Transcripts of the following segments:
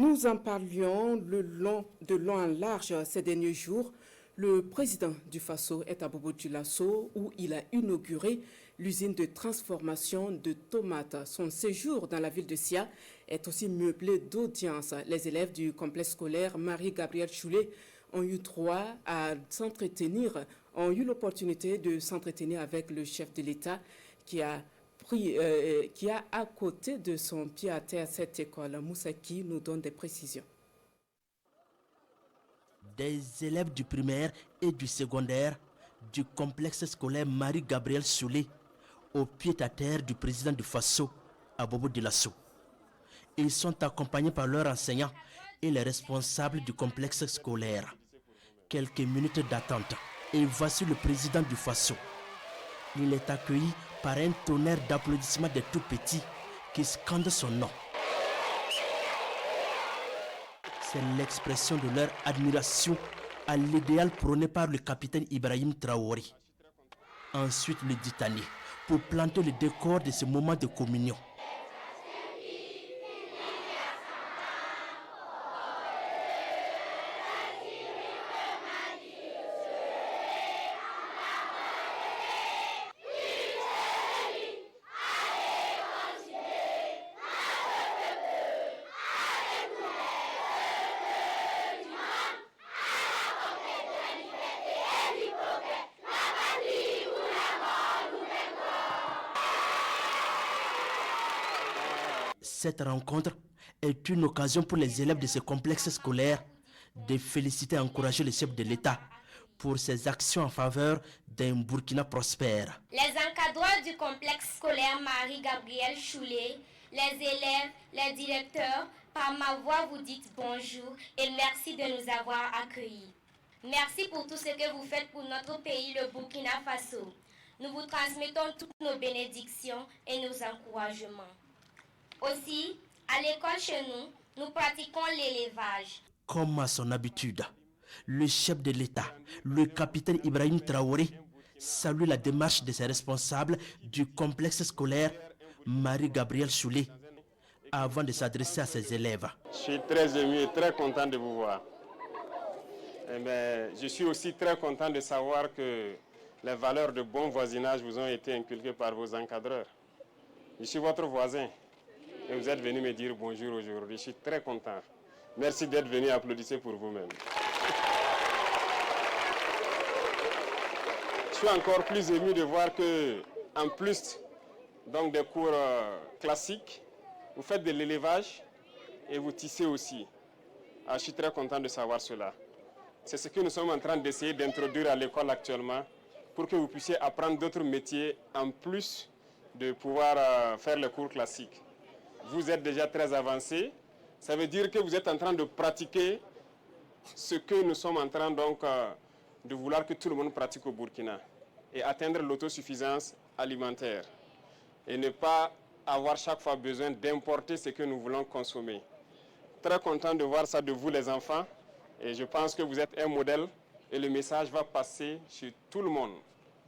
Nous en parlions de long en large ces derniers jours. Le président du Faso est à Bobo Dioulasso où il a inauguré l'usine de transformation de tomates. Son séjour dans la ville de Sia est aussi meublé d'audiences. Les élèves du complexe scolaire Marie-Gabrielle Choulet ont eu l'opportunité de s'entretenir avec le chef de l'État qui a à côté de son pied à terre cette école. Moussaki nous donne des précisions. Des élèves du primaire et du secondaire du complexe scolaire Marie-Gabrielle Choulet au pied à terre du président du Faso, à Bobo Dioulasso. Ils sont accompagnés par leurs enseignants et les responsables du complexe scolaire. Quelques minutes d'attente et voici le président du Faso. Il est accueilli par un tonnerre d'applaudissements des tout-petits qui scandent son nom. C'est l'expression de leur admiration à l'idéal prôné par le capitaine Ibrahim Traoré. Ensuite le Ditani pour planter le décor de ce moment de communion. Cette rencontre est une occasion pour les élèves de ce complexe scolaire de féliciter et encourager le chef de l'État pour ses actions en faveur d'un Burkina prospère. Les encadreurs du complexe scolaire Marie-Gabrielle Choulet, les élèves, les directeurs, par ma voix vous dites bonjour et merci de nous avoir accueillis. Merci pour tout ce que vous faites pour notre pays, le Burkina Faso. Nous vous transmettons toutes nos bénédictions et nos encouragements. Aussi, à l'école chez nous, nous pratiquons l'élevage. Comme à son habitude, le chef de l'État, le capitaine Ibrahim Traoré, salue la démarche de ses responsables du complexe scolaire Marie-Gabrielle Choulet avant de s'adresser à ses élèves. Je suis très ému et très content de vous voir. Je suis aussi très content de savoir que les valeurs de bon voisinage vous ont été inculquées par vos encadreurs. Je suis votre voisin. Et vous êtes venu me dire bonjour aujourd'hui. Je suis très content. Merci d'être venu applaudir pour vous-même. Je suis encore plus ému de voir que, en plus donc, des cours classiques, vous faites de l'élevage et vous tissez aussi. Je suis très content de savoir cela. C'est ce que nous sommes en train d'essayer d'introduire à l'école actuellement pour que vous puissiez apprendre d'autres métiers en plus de pouvoir faire les cours classiques. Vous êtes déjà très avancé, ça veut dire que vous êtes en train de pratiquer ce que nous sommes en train donc de vouloir que tout le monde pratique au Burkina et atteindre l'autosuffisance alimentaire et ne pas avoir chaque fois besoin d'importer ce que nous voulons consommer. Très content de voir ça de vous les enfants et je pense que vous êtes un modèle et le message va passer chez tout le monde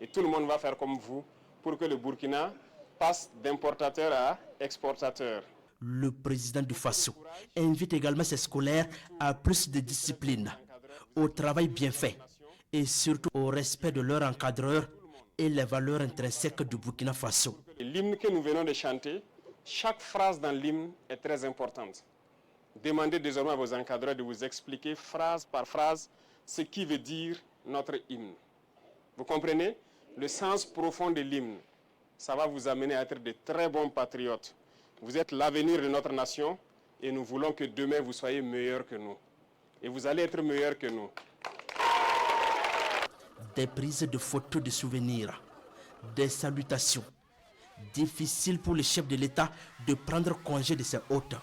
et tout le monde va faire comme vous pour que le Burkina passe d'importateur à exportateur. Le président du Faso invite également ses scolaires à plus de discipline, au travail bien fait et surtout au respect de leurs encadreurs et les valeurs intrinsèques du Burkina Faso. L'hymne que nous venons de chanter, chaque phrase dans l'hymne est très importante. Demandez désormais à vos encadreurs de vous expliquer phrase par phrase ce qui veut dire notre hymne. Vous comprenez? Le sens profond de l'hymne. Ça va vous amener à être de très bons patriotes. Vous êtes l'avenir de notre nation et nous voulons que demain vous soyez meilleurs que nous. Et vous allez être meilleurs que nous. Des prises de photos de souvenirs, des salutations. Difficile pour le chef de l'État de prendre congé de ses hôtes.